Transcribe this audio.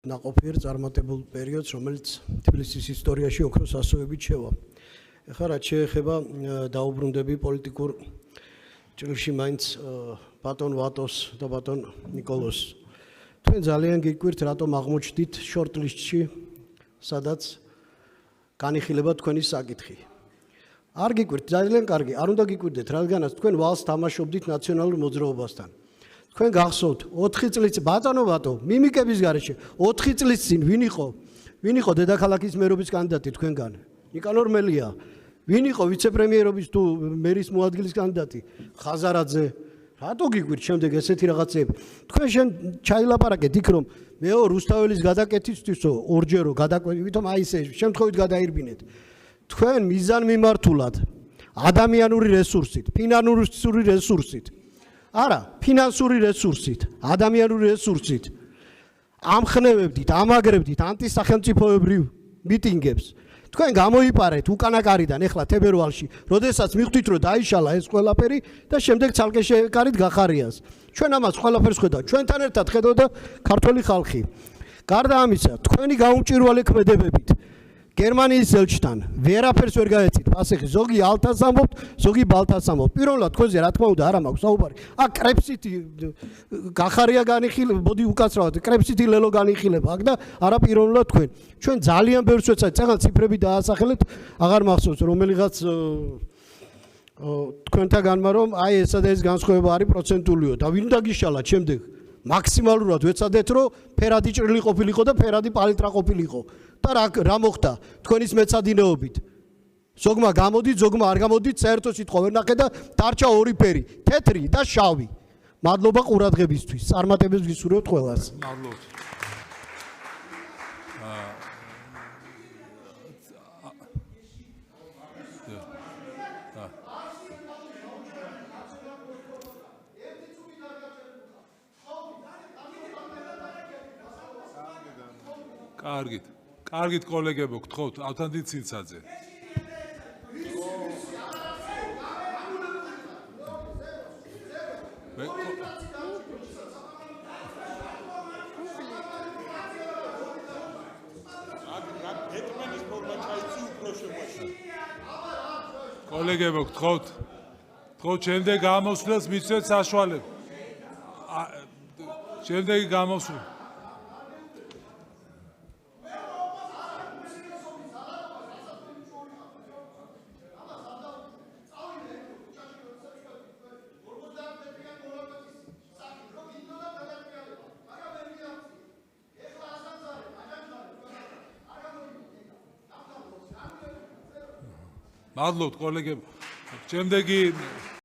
ნაყოფიერ წარმატებულ პერიოდს, რომელიც თბილისის ისტორიაში ოქროს ასოებით შევა. ეხლა რაც შეეხება დაუბრუნდები პოლიტიკურ ჭრილში მაინც ბატონ ვატოს და ბატონ ნიკოლოს. თქვენ ძალიან გიკვირთ, რატომ აღმოჩნდით შორტლისტში, სადაც განიხილება თქვენი საკითხი. არ გიკვირთ, ძალიან კარგი, არ უნდა გიკვირდეთ, რადგანაც თქვენ ვალს თამაშობდით ნაციონალურ მოძრაობასთან. თქვენ გახსოვთ 4 წლის ბატონო ვატო მიმიკების გარეშე 4 წლის წინ ვინ იყო დედაქალაქის მერობის კანდიდატი თქვენგან? ნიკანორ მელია. ვინ იყო ვიცე-პრემიერობის თუ მერის მოადგილის კანდიდატი? ხაზარაძე. რატო გიგვირთ შემდეგ ესეთი რაღაცები? თქვენ შენ ჩაილაპარაკეთ იქ რომ მეო რუსთაველის გადაკეთებისთვისო ორჯერო გადაკვეთი, ვითომ აი ესე შემთხვევით გადაირბინეთ. თქვენ მიზანმიმართულად ადამიანური რესურსით, ფინანსური რესურსით არა, ფინანსური რესურსით, ადამიანური რესურსით ამხნევებდით, ამაგრებდით ანტისახელმწიფოებრივ მიტინგებს. თქვენ გამოიპარეთ უკანაკარიდან ეხლა თებერვალში, როდესაც მიხვდით რომ დაიშალა ეს ყველაფერი და შემდეგ ცალკე შეკარით გახარიას. ჩვენ ამას ყველაფერს ხედავთ, ჩვენთან ერთად ხედავდა ქართველი ხალხი. გარდა ამისა, თქვენი გაუმჭირვალე ქმედებებით გერმანიის ელჩთან ვერაფერს ვერ გაეცით პასუხი, ზოგი ალთას ამბობთ, ზოგი ბალთას ამბობთ. პირველად თქვენზე რა თქმა უნდა არა მაქვს საუბარი. აქ კრეფსიტი გახარია განიხილება, მოდი უკაცრავად, კრეფსიტი ლელო განიხილება აქ და არა პირველად თქვენ. ჩვენ ძალიან ბევრს ვეცადეთ, წეგან ციფრები დაასახელეთ, აღარ მახსოვს რომელიღაც თქვენთაგანმა რომ აი ესა და ეს განსხვავება არის პროცენტულიო და ვინ დაგიშალათ შემდეგ? მაქსიმალურად ვეცადეთ რომ ფერადი ჭრილი ყოფილიყო და ფერადი პალიტრა ყოფილიყო. და რა მოხდა თქვენის მეცადინეობით? ზოგმა გამოდით, ზოგმა არ გამოდით, საერთო სიტყვა ვერ ნახე და დარჩა ორი ფერი, თეთრი და შავი. მადლობა ყურადღებისთვის. წარმატებებს გისურვებთ ყველას. მადლობთ. კარგით კოლეგებო, გთხოვთ ავთანდილ ცინცაძე. კოლეგებო, გთხოვთ შემდეგ გამოსვლას მიცეთ საშუალება. შემდეგი გამოსვლა. მადლობთ კოლეგებო. შემდეგი